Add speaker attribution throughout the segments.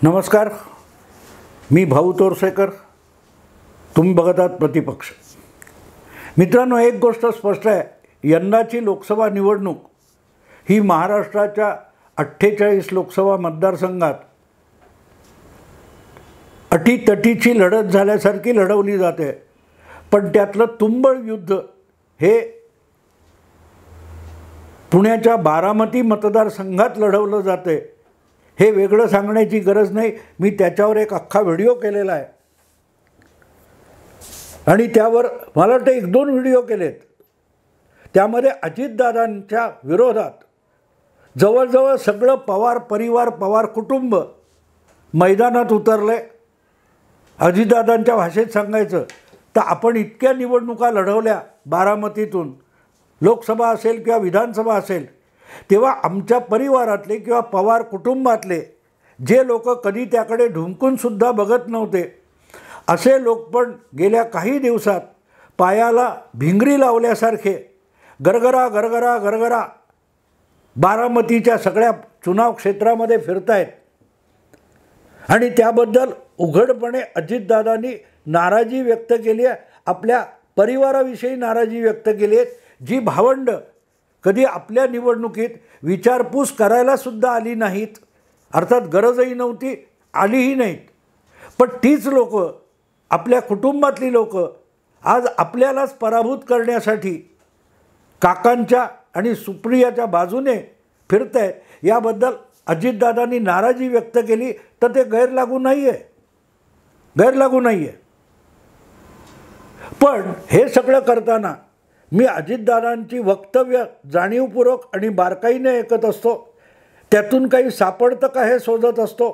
Speaker 1: नमस्कार, मी भाऊ तोरसेकर. तुम्ही बघत आहात प्रतिपक्ष. मित्रांनो, एक गोष्ट स्पष्ट आहे, यंदाची लोकसभा निवडणूक ही महाराष्ट्राच्या 48 लोकसभा मतदारसंघात अटीतटीची लढत झाल्यासारखी लढवली जाते. पण त्यातलं तुंबळ युद्ध हे पुण्याच्या बारामती मतदारसंघात लढवलं जाते. हे वेगळं सांगण्याची गरज नाही. मी त्याच्यावर एक अख्खा व्हिडिओ केलेला आहे आणि त्यावर मला वाटतं 1-2 व्हिडिओ केलेत. त्यामध्ये अजितदादांच्या विरोधात जवळजवळ सगळं पवार परिवार, पवार कुटुंब मैदानात उतरले. अजितदादांच्या भाषेत सांगायचं तर आपण इतक्या निवडणुका लढवल्या बारामतीतून, लोकसभा असेल किंवा विधानसभा असेल, तेव्हा आमच्या परिवारातले किंवा पवार कुटुंबातले जे लोक कधी त्याकडे ढुंकूनसुद्धा बघत नव्हते, असे लोक पण गेल्या काही दिवसात पायाला भिंगरी लावल्यासारखे गरगरा गरगरा गरगरा बारामतीच्या सगळ्या चुनाव क्षेत्रामध्ये फिरतायत. आणि त्याबद्दल उघडपणे अजितदादांनी नाराजी व्यक्त केली आहे. आपल्या परिवाराविषयी नाराजी व्यक्त केली आहे. जी भावंड कधी आपल्या निवडणुकीत विचारपूस करायलासुद्धा आली नाहीत, अर्थात गरजही नव्हती, आलीही नाहीत, पण तीच लोक, आपल्या कुटुंबातली लोक आज आपल्यालाच पराभूत करण्यासाठी काकांच्या आणि सुप्रियाच्या बाजूने फिरत आहेत. याबद्दल अजितदादांनी नाराजी व्यक्त केली तर ते गैरलागू नाही आहे, गैरलागू नाही आहे. पण हे सगळं करताना मी अजितदादांची वक्तव्य जाणीवपूर्वक आणि बारकाईने ऐकत असतो. त्यातून काही सापडतं का हे शोधत असतो.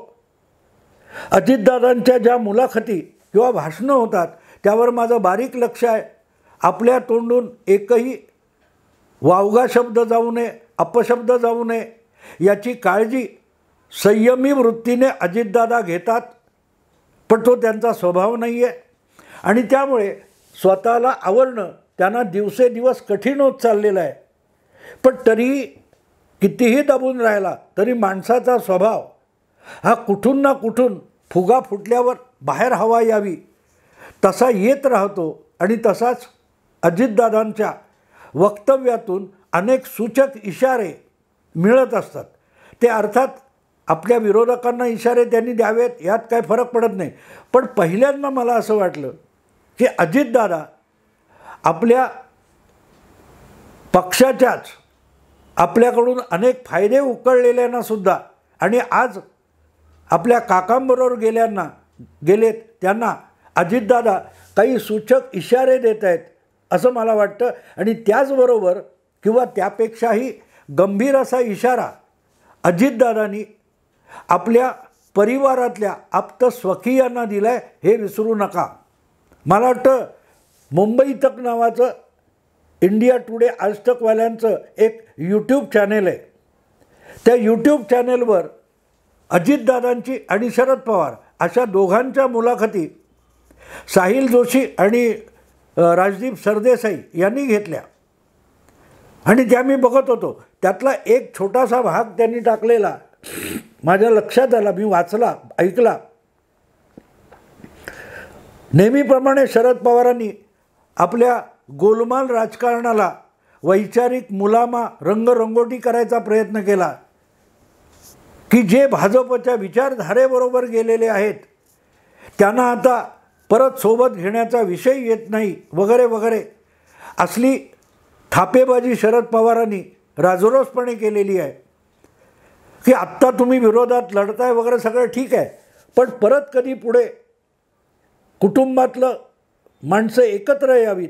Speaker 1: अजितदादांच्या ज्या मुलाखती किंवा भाषणं होतात त्यावर माझं बारीक लक्ष आहे. आपल्या तोंडून एकही वावगा शब्द जाऊ नये, अपशब्द जाऊ नये, याची काळजी संयमी वृत्तीने अजितदादा घेतात. पण तो त्यांचा स्वभाव नाही आहे आणि त्यामुळे स्वतःला आवरणं त्यांना दिवसेदिवस कठीण होत चाललेलं आहे. पण तरीही कितीही दबून राहिला तरी माणसाचा स्वभाव हा कुठून ना कुठून फुगा फुटल्यावर बाहेर हवा यावी तसा येत राहतो. आणि तसाच अजितदादांच्या वक्तव्यातून अनेक सूचक इशारे मिळत असतात. ते अर्थात आपल्या विरोधकांना इशारे त्यांनी द्यावेत, यात काय फरक पडत नाही. पण पहिल्यांदा मला असं वाटलं की अजितदादा आपल्या पक्षाच्याच आपल्याकडून अनेक फायदे उकळलेल्यांनासुद्धा आणि आज आपल्या काकांबरोबर गेलेत त्यांना अजितदादा काही सूचक इशारे देत आहेत असं मला वाटतं. आणि त्याचबरोबर किंवा त्यापेक्षाही गंभीर असा इशारा अजितदादांनी आपल्या परिवारातल्या आप्त स्वकीयांना दिला आहे, हे विसरू नका. मला वाटतं मुंबई तक नावाचं इंडिया टुडे आजतकवाल्यांचं एक यूट्यूब चॅनेल आहे. त्या यूट्यूब चॅनेलवर अजितदादांची आणि शरद पवार अशा दोघांच्या मुलाखती साहिल जोशी आणि राजदीप सरदेसाई यांनी घेतल्या आणि त्या मी बघत होतो. त्यातला एक छोटासा भाग त्यांनी टाकलेला माझ्या लक्षात आला, मी वाचला, ऐकला. नेहमीप्रमाणे शरद पवारांनी आपल्या गोलमाल राजकारणाला वैचारिक मुलामा रंगरंगोटी करायचा प्रयत्न केला की जे भाजपच्या विचारधारेबरोबर गेलेले आहेत त्यांना आता परत सोबत घेण्याचा विषय येत नाही वगैरे वगैरे. असली थापेबाजी शरद पवारांनी राजरोसपणे केलेली आहे की आत्ता तुम्ही विरोधात लढताय वगैरे सगळं ठीक आहे, पण परत कधी पुढे कुटुंबातलं माणसं एकत्र यावीत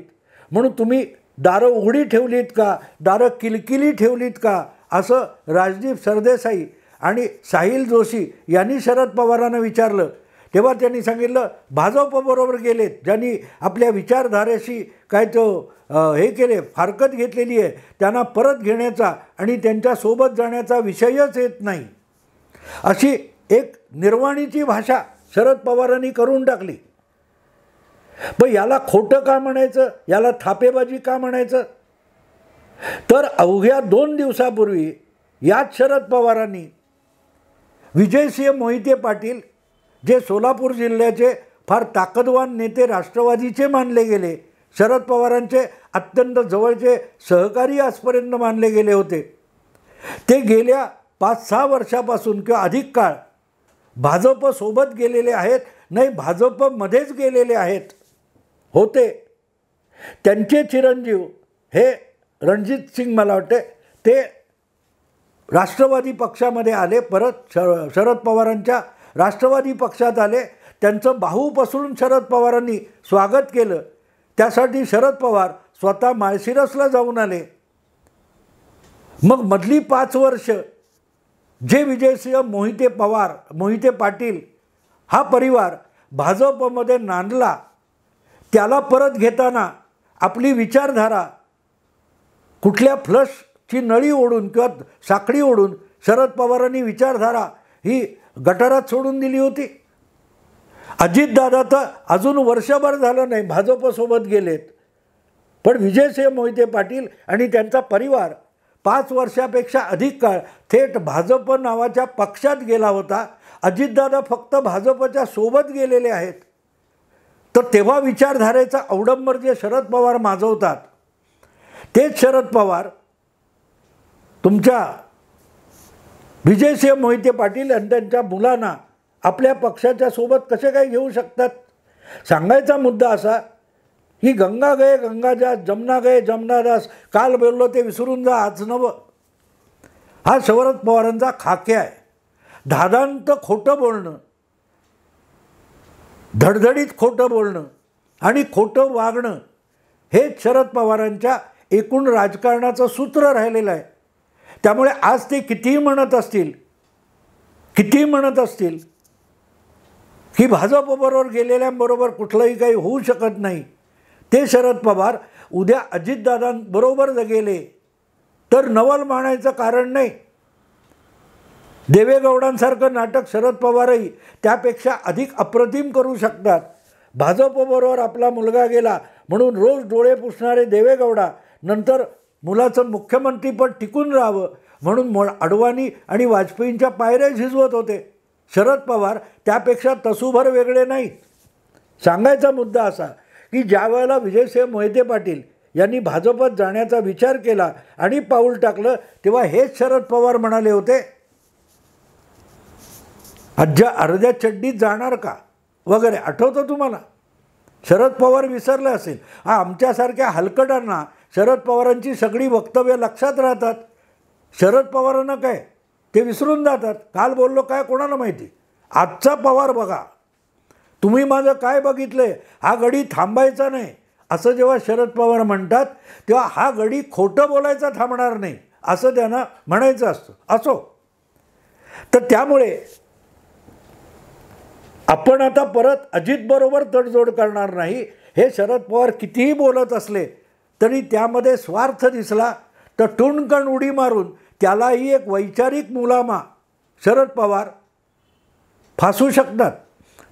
Speaker 1: म्हणून तुम्ही दारं उघडी ठेवलीत का, दारं किलकिली ठेवलीत का, असं राजदीप सरदेसाई आणि साहिल जोशी यांनी शरद पवारांना विचारलं. तेव्हा त्यांनी सांगितलं भाजपबरोबर गेलेत, ज्यांनी आपल्या विचारधारेशी काय तो हे केले, फारकत घेतलेली आहे, त्यांना परत घेण्याचा आणि त्यांच्यासोबत जाण्याचा विषयच येत नाही, अशी एक निर्वाणीची भाषा शरद पवारांनी करून टाकली. पण याला खोटं का म्हणायचं, याला थापेबाजी का म्हणायचं? तर अवघ्या 2 दिवसापूर्वी याच शरद पवारांनी विजयसिंह मोहिते पाटील जे सोलापूर जिल्ह्याचे फार ताकदवान नेते राष्ट्रवादीचे मानले गेले, शरद पवारांचे अत्यंत जवळचे सहकारी आजपर्यंत मानले गेले होते, ते गेल्या 5-6 वर्षापासून किंवा अधिक काळ भाजपसोबत गेलेले आहेत, नाही भाजपमध्येच गेलेले आहेत होते. त्यांचे चिरंजीव हे रणजित सिंग मला वाटते ते राष्ट्रवादी पक्षामध्ये आले, परत शरद पवारांच्या राष्ट्रवादी पक्षात आले. त्यांचं बाहू पसरून शरद पवारांनी स्वागत केलं. त्यासाठी शरद पवार स्वतः माळशिरसला जाऊन आले. मग मधली 5 वर्ष जे विजयसिंह मोहिते पाटील हा परिवार भाजपमध्ये नांदला, त्याला परत घेताना आपली विचारधारा कुठल्या फ्लशची नळी ओढून किंवा साखळी ओढून शरद पवारांनी विचारधारा ही गटारात सोडून दिली होती. अजितदादा तर अजून वर्षभर झालं नाही भाजपसोबत गेलेत, पण विजयसिंह मोहिते पाटील आणि त्यांचा परिवार 5 वर्षापेक्षा अधिक काळ थेट भाजप नावाच्या पक्षात गेला होता. अजितदादा फक्त भाजपच्या सोबत गेलेले आहेत. तर तेव्हा विचारधारेचा अवडंबर जे शरद पवार माजवतात, तेच शरद पवार तुमच्या विजयसिंह मोहिते पाटील आणि त्यांच्या मुलांना आपल्या पक्षाच्या सोबत कसे काय घेऊ शकतात. सांगायचा मुद्दा असा की गंगा गये गंगादास, जमना गये जमनादास, काल बोललो ते विसरून जा आज नवं, हा शरद पवारांचा खाक्या आहे. धादांत खोटं बोलणं, धडधडीत खोटं बोलणं आणि खोटं वागणं हेच शरद पवारांच्या एकूण राजकारणाचं सूत्र राहिलेलं आहे. त्यामुळे आज ते कितीही म्हणत असतील की भाजपबरोबर गेलेल्यांबरोबर कुठलंही काही होऊ शकत नाही, ते शरद पवार उद्या अजितदादांबरोबर गेले तर नवल मानायचं कारण नाही. देवेगौडांसारखं नाटक शरद पवारही त्यापेक्षा अधिक अप्रतिम करू शकतात. भाजपबरोबर आपला मुलगा गेला म्हणून रोज डोळे पुसणारे देवेगौडा नंतर मुलाचं मुख्यमंत्रीपद टिकून राहावं म्हणून अडवाणी आणि वाजपेयींच्या पायऱ्या झिजवत होते. शरद पवार त्यापेक्षा तसूभर वेगळे नाहीत. सांगायचा मुद्दा असा की ज्या वेळेला विजयसिंह मोहिते पाटील यांनी भाजपत जाण्याचा विचार केला आणि पाऊल टाकलं, तेव्हा हेच शरद पवार म्हणाले होते, अर्ध्या चड्डीत जाणार का वगैरे. आठवतं तुम्हाला? शरद पवार विसरले असेल. आमच्यासारख्या हलकटांना शरद पवारांची सगळी वक्तव्य लक्षात राहतात. शरद पवारांना काय ते विसरून जातात. काल बोललो काय कोणाला माहिती. आजचा पवार बघा, तुम्ही माझं काय बघितलंय, हा गडी थांबायचा नाही असं जेव्हा शरद पवार म्हणतात, तेव्हा हा गडी खोटं बोलायचा थांबणार नाही असं त्यांना म्हणायचं असतं. असो, तर त्यामुळे आपण आता परत अजितबरोबर तडजोड करणार नाही. हे शरद पवार कितीही बोलत असले तरी त्यामध्ये स्वार्थ दिसला तर टुणकण उडी मारून त्यालाही एक वैचारिक मुलामा शरद पवार फासू शकतात.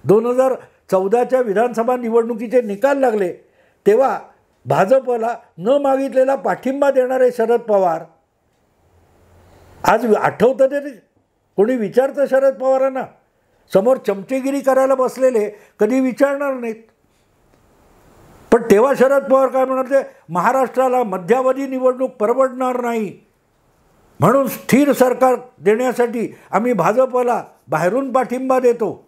Speaker 1: 2014च्या विधानसभा निवडणुकीचे निकाल लागले तेव्हा भाजपला न मागितलेला पाठिंबा देणारे शरद पवार आज आठवतं ते कोणी विचारतं शरद पवारांना? समोर चमचेगिरी करायला बसलेले कधी विचारणार नाहीत. पण तेव्हा शरद पवार काय म्हणाले, महाराष्ट्राला मध्यावधी निवडणूक परवडणार नाही म्हणून स्थिर सरकार देण्यासाठी आम्ही भाजपला बाहेरून पाठिंबा देतो.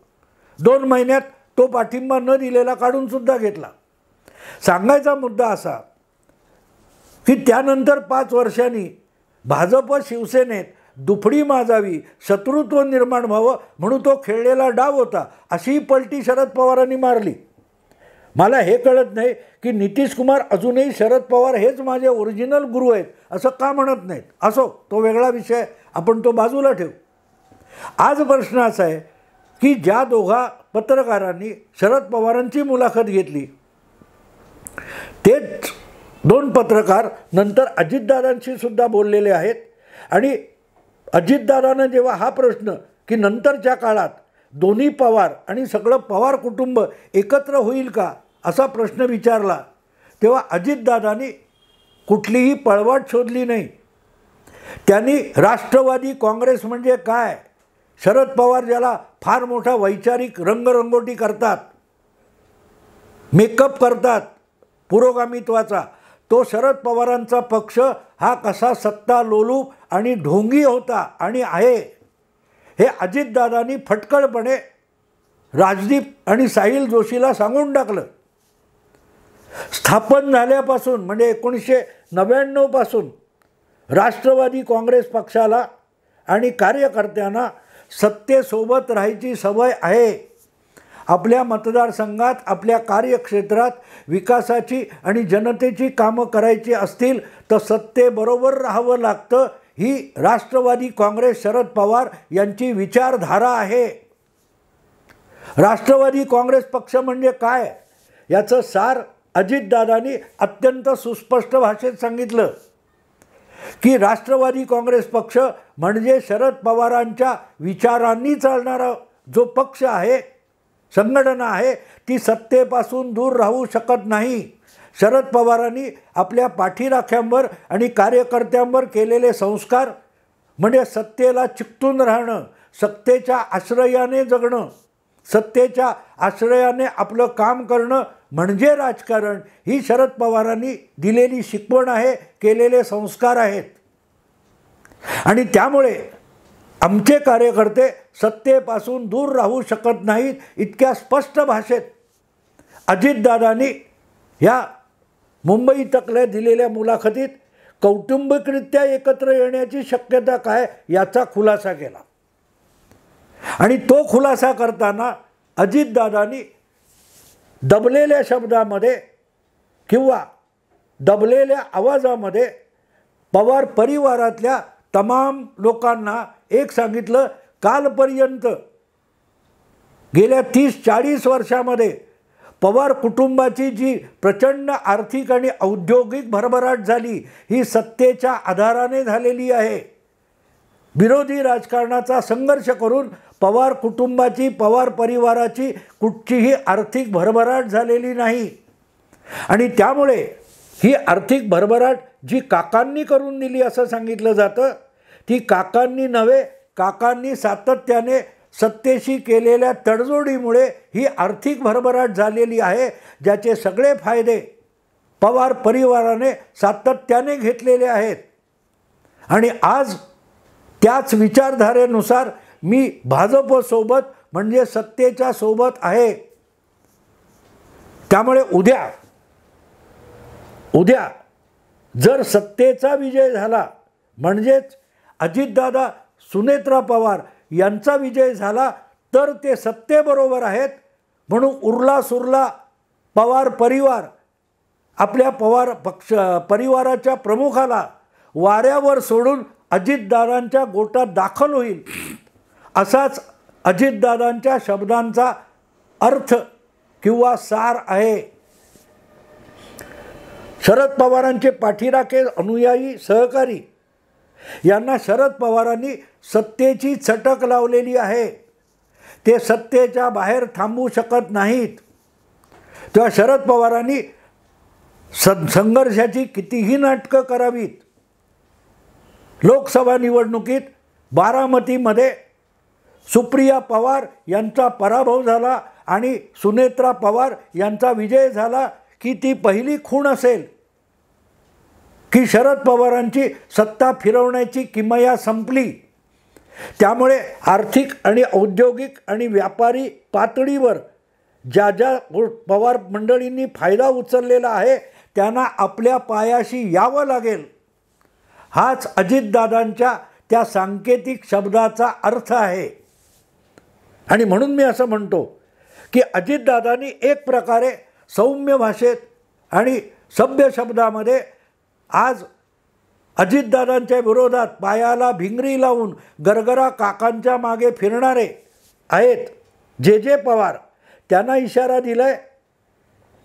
Speaker 1: 2 महिन्यात तो पाठिंबा न दिलेला काढूनसुद्धा घेतला. सांगायचा मुद्दा असा की त्यानंतर 5 वर्षांनी भाजप शिवसेनेत दुफडी माजावी, शत्रुत्व निर्माण व्हावं म्हणून तो खेळलेला डाव होता. अशी पलटी शरद पवारांनी मारली. मला हे कळत नाही की नितीश कुमार अजूनही शरद पवार हेच माझे ओरिजिनल गुरु आहेत असं का म्हणत नाहीत. असो, तो वेगळा विषय, आपण तो बाजूला ठेवू. आज प्रश्न असा आहे की ज्या दोघा पत्रकारांनी शरद पवारांची मुलाखत घेतली, तेच 2 पत्रकार नंतर अजितदादांशी सुद्धा बोललेले आहेत. आणि अजितदादानं जेव्हा हा प्रश्न की नंतरच्या काळात दोन्ही पवार आणि सगळं पवार कुटुंब एकत्र होईल का असा प्रश्न विचारला, तेव्हा अजितदादांनी कुठलीही पळवाट शोधली नाही. त्यांनी राष्ट्रवादी काँग्रेस म्हणजे काय, शरद पवार ज्याला फार मोठा वैचारिक रंगरंगोटी करतात, मेकअप करतात पुरोगामित्वाचा, तो शरद पवारांचा पक्ष हा कसा सत्ता लोलूप आणि ढोंगी होता आणि आहे हे अजितदादांनी फटकळपणे राजदीप आणि साहिल जोशीला सांगून टाकलं. स्थापन झाल्यापासून म्हणजे 1999 पासून राष्ट्रवादी काँग्रेस पक्षाला आणि कार्यकर्त्यांना सत्तेसोबत राहायची सवय आहे. आपल्या मतदारसंघात, आपल्या कार्यक्षेत्रात विकासाची आणि जनतेची कामं करायची असतील तर सत्तेबरोबर राहावं लागतं. ही राष्ट्रवादी काँग्रेस शरद पवार यांची विचारधारा आहे. राष्ट्रवादी काँग्रेस पक्ष म्हणजे काय याचं सार अजितदादांनी अत्यंत सुस्पष्ट भाषेत सांगितलं की राष्ट्रवादी काँग्रेस पक्ष म्हणजे शरद पवारांच्या विचारांनी चालणारा जो पक्ष आहे, संघटना आहे, ती सत्तेपासून दूर राहू शकत नाही. शरद पवारांनी आपल्या पाठीराख्यांवर आणि कार्यकर्त्यांवर केलेले संस्कार म्हणजे सत्तेला चिकटून राहणं, सत्तेच्या आश्रयाने जगणं, सत्तेच्या आश्रयाने आपलं काम करणं म्हणजे राजकारण, ही शरद पवारांनी दिलेली शिकवण आहे, केलेले संस्कार आहेत. आणि त्यामुळे आमचे कार्यकर्ते सत्तेपासून दूर राहू शकत नाहीत इतक्या स्पष्ट भाषेत अजितदादांनी ह्या मुंबई तकला दिलेल्या मुलाखतीत कौटुंबिकरित्या एकत्र येण्याची शक्यता काय याचा खुलासा केला. आणि तो खुलासा करताना अजितदादांनी दबलेल्या शब्दामध्ये किंवा दबलेल्या आवाजामध्ये पवार परिवारातल्या तमाम लोकांना एक सांगितलं, कालपर्यंत गेल्या 30-40 वर्षामध्ये पवार कुटुंबाची जी प्रचंड आर्थिक आणि औद्योगिक भरभराट झाली ही सत्तेच्या आधाराने झालेली आहे. विरोधी राजकारणाचा संघर्ष करून पवार कुटुंबाची, पवार परिवाराची कुठचीही आर्थिक भरभराट झालेली नाही. आणि त्यामुळे ही आर्थिक भरभराट जी काकांनी करून दिली असं सांगितलं जातं, ती काकांनी नव्हे, काकांनी सातत्याने सत्तेशी केलेल्या तडजोडीमुळे ही आर्थिक भरभराट झालेली आहे, ज्याचे सगळे फायदे पवार परिवाराने सातत्याने घेतलेले आहेत. आणि आज त्याच विचारधारेनुसार मी भाजपसोबत म्हणजे सत्तेच्या सोबत आहे. त्यामुळे उद्या जर सत्तेचा विजय झाला म्हणजेच अजितदादा, सुनेत्रा पवार यांचा विजय झाला तर ते सत्तेबरोबर आहेत. म्हणून उरला सुरला पवार परिवार आपल्या पवार पक्ष परिवाराच्या प्रमुखाला वाऱ्यावर सोडून अजितदादांच्या गोटात दाखल होईल, असाच अजितदादांच्या शब्दांचा अर्थ किंवा सार आहे. शरद पवारांचे पाठीराखे, अनुयायी, सहकारी यांना शरद पवारांनी सत्तेची चटक लावलेली आहे. ते सत्तेच्या बाहेर थांबू शकत नाहीत. तेव्हा शरद पवारांनी संघर्षाची कितीही नाटकं करावीत. लोकसभा निवडणुकीत बारामतीमध्ये सुप्रिया पवार यांचा पराभव झाला आणि सुनेत्रा पवार यांचा विजय झाला की ती पहिली खूण असेल की शरद पवारांची सत्ता फिरवण्याची किमया संपली. त्यामुळे आर्थिक आणि औद्योगिक आणि व्यापारी पातळीवर ज्या ज्या पवार मंडळींनी फायदा उचललेला आहे त्यांना आपल्या पायाशी यावं लागेल. हाच अजितदादांच्या त्या सांकेतिक शब्दाचा अर्थ आहे. आणि म्हणून मी असं म्हणतो की अजितदादांनी एक प्रकारे सौम्य भाषेत आणि सभ्य शब्दामध्ये आज अजितदादांच्या विरोधात पायाला भिंगरी लावून गरगरा काकांच्या मागे फिरणारे आहेत जे पवार, त्यांना इशारा दिलाय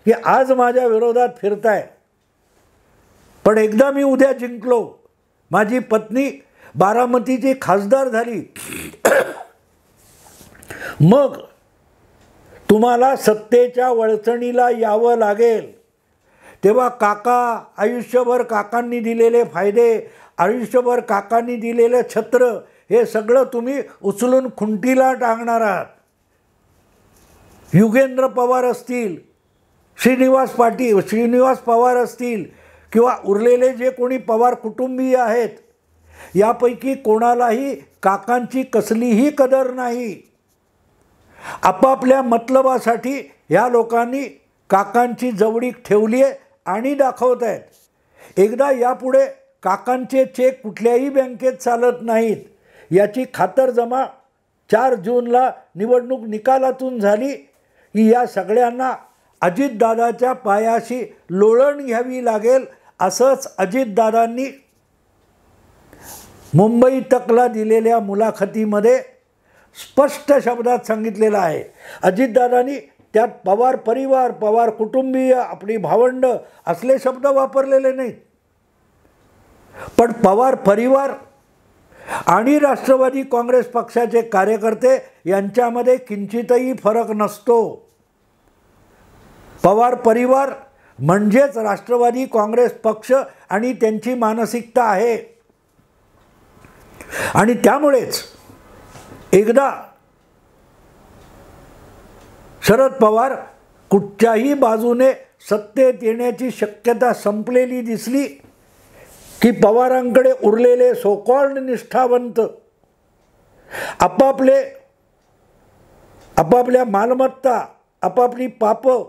Speaker 1: की आज माझ्या विरोधात फिरताय, पण एकदा मी उद्या जिंकलो, माझी पत्नी बारामतीची खासदार झाली, मग तुम्हाला सत्तेच्या वळचणीला यावं लागेल. तेव्हा काका आयुष्यभर काकांनी दिलेले फायदे, आयुष्यभर काकांनी दिलेले छत्र हे सगळं तुम्ही उचलून खुंटीला टाकणार आहात. युगेंद्र पवार असतील, श्रीनिवास पवार असतील किंवा उरलेले जे कोणी पवार कुटुंबीय आहेत, यापैकी कोणालाही काकांची कसलीही कदर नाही. आपापल्या मतलबासाठी ह्या लोकांनी काकांची जवळीक ठेवली आहे आणि दाखवत आहेत. एकदा यापुढे काकांचे चेक कुठल्याही बँकेत चालत नाहीत याची खातरजमा 4 जूनला निवडणूक निकालातून झाली की या सगळ्यांना अजितदादाच्या पायाशी लोळण घ्यावी लागेल, असंच अजितदादांनी मुंबई तकला दिलेल्या मुलाखतीमध्ये स्पष्ट शब्दात सांगितलेलं आहे. अजितदादांनी त्यात पवार परिवार, पवार कुटुंबीय, आपली भावंड असले शब्द वापरलेले नाहीत. पण पवार परिवार आणि राष्ट्रवादी काँग्रेस पक्षाचे कार्यकर्ते यांच्यामध्ये किंचितही फरक नसतो. पवार परिवार म्हणजेच राष्ट्रवादी काँग्रेस पक्ष आणि त्यांची मानसिकता आहे. आणि त्यामुळेच एकदा शरद पवार कुठच्याही बाजूने सत्तेत येण्याची शक्यता संपलेली दिसली की पवारांकडे उरलेले सोकॉल्ड निष्ठावंत आपापल्या मालमत्ता, आपापली पापं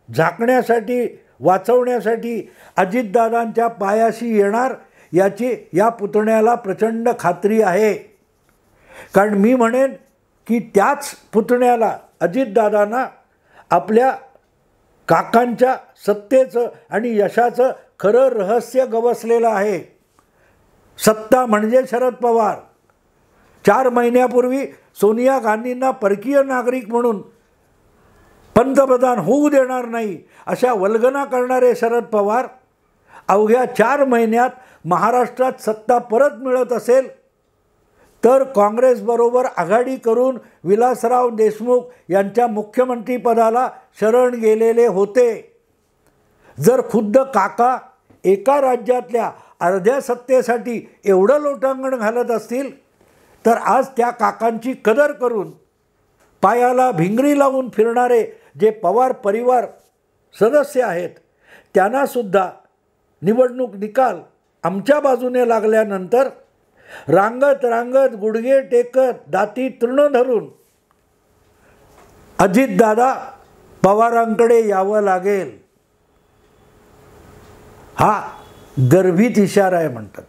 Speaker 1: झाकण्यासाठी, वाचवण्यासाठी अजितदादांच्या पायाशी येणार याची या पुतण्याला प्रचंड खात्री आहे. कारण मी म्हणेन की त्याच पुतण्याला, अजितदादांना आपल्या काकांच्या सत्तेचं आणि यशाचं खरं रहस्य गवसलेलं आहे. सत्ता म्हणजे शरद पवार. 4 महिन्यापूर्वी सोनिया गांधींना परकीय नागरिक म्हणून पंतप्रधान होऊ देणार नाही अशा वल्गना करणारे शरद पवार अवघ्या 4 महिन्यात महाराष्ट्रात सत्ता परत मिळत असेल तर काँग्रेसबरोबर आघाडी करून विलासराव देशमुख यांच्या मुख्यमंत्रीपदाला शरण गेलेले होते. जर खुद्द काका एका राज्यातल्या अर्ध्या सत्तेसाठी एवढं लोटांगण घालत असतील तर आज त्या काकांची कदर करून पायाला भिंगरी लावून फिरणारे जे पवार परिवार सदस्य आहेत त्यांनासुद्धा निवडणूक निकाल आमच्या बाजूने लागल्यानंतर रांगत रांगत गुडघे टेकत दाती तृण धरून अजितदादा पवारांकडे यावं लागेल. हा गर्भित इशारा आहे म्हणतात.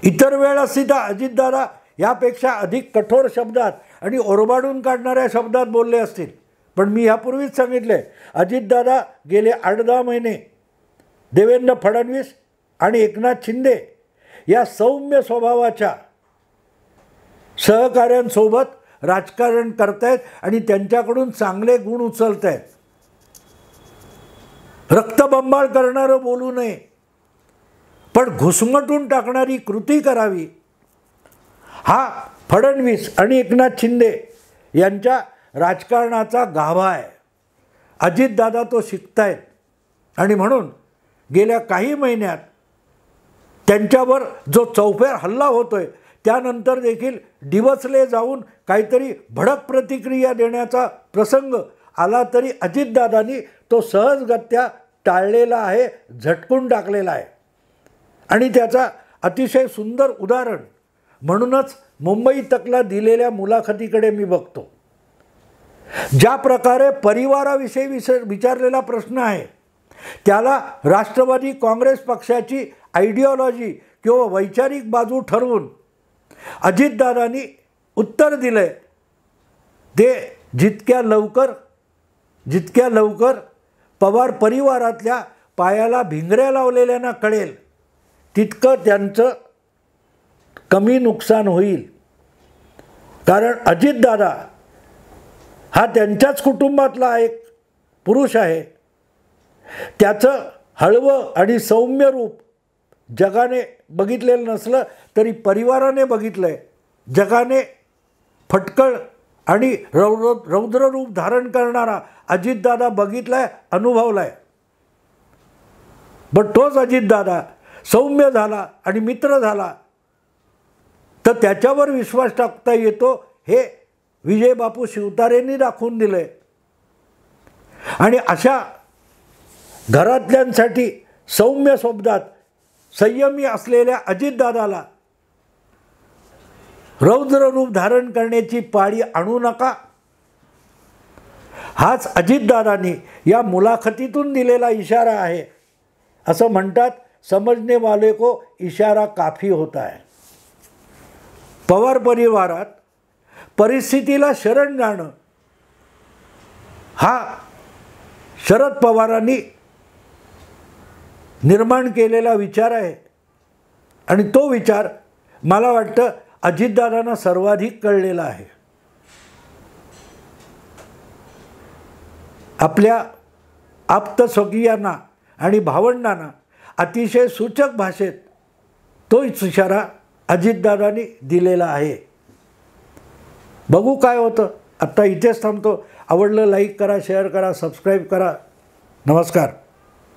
Speaker 1: इतर वेळ असती तर अजितदादा यापेक्षा अधिक कठोर शब्दात आणि ओरबाडून काढणाऱ्या शब्दात बोलले असतील. पण मी यापूर्वीच सांगितले, अजितदादा गेले 8-10 महिने देवेंद्र फडणवीस आणि एकनाथ शिंदे या सौम्य स्वभावाच्या सहकाऱ्यांसोबत राजकारण करतायत आणि त्यांच्याकडून चांगले गुण उचलत आहेत. रक्तबंबाळ करणारं बोलू नये, पण घुसमटून टाकणारी कृती करावी. हा फडणवीस आणि एकनाथ शिंदे यांच्या राजकारणाचा गाभा आहे. अजितदादा तो शिकतायत आणि म्हणून गेल्या काही महिन्यात त्यांच्यावर जो चौफेर हल्ला होतोय त्यानंतर देखील डिवचले जाऊन काहीतरी भडक प्रतिक्रिया देण्याचा प्रसंग आला तरी अजितदादांनी तो सहजगत्या टाळलेला आहे, झटकून टाकलेला आहे. आणि त्याचा अतिशय सुंदर उदाहरण म्हणूनच मुंबई तकला दिलेल्या मुलाखतीकडे मी बघतो. ज्या प्रकारे परिवाराविषयी विचारलेला प्रश्न आहे त्याला राष्ट्रवादी काँग्रेस पक्षाची आयडिओलॉजी किंवा वैचारिक बाजू ठरवून अजितदादांनी उत्तर दिलं. ते जितक्या लवकर पवार परिवारातल्या पायाला भिंगऱ्या लावलेल्यांना कळेल तितकं त्यांचं कमी नुकसान होईल. कारण अजितदादा हा त्यांच्याच कुटुंबातला एक पुरुष आहे. त्याचं हळवं आणि सौम्य रूप जगाने बघितलेलं नसलं तरी परिवाराने बघितलं आहे. जगाने फटकळ आणि रौद्र रूप धारण करणारा अजितदादा बघितला आहे, अनुभवला आहे. पण तोच अजितदादा सौम्य झाला आणि मित्र झाला तर त्याच्यावर विश्वास टाकता येतो हे विजयबापू शिवतारेंनी दाखवून दिलं आहे. आणि अशा घरातल्यांसाठी सौम्य शब्दात संयमी असलेल्या अजितदादाला रौद्र रूप धारण करण्याची पाळी आणू नका, हाच अजितदादांनी या मुलाखतीतून दिलेला इशारा आहे. असं म्हणतात, समजने वाले को इशारा काफी होता है. पवार परिवारात परिस्थितीला शरण जाणं हा शरद पवारांनी निर्माण केलेला विचार आहे. आणि तो विचार मला वाटतं अजितदादांना सर्वाधिक कळलेला आहे. आपल्या आप्तस्वकीयांना आणि भावंडांना अतिशय सूचक भाषेत तोच इशारा अजितदादांनी दिलेला आहे. बघू काय होतं. आत्ता इथेच थांबतो. आवडलं लाईक करा, शेअर करा, सबस्क्राईब करा. नमस्कार.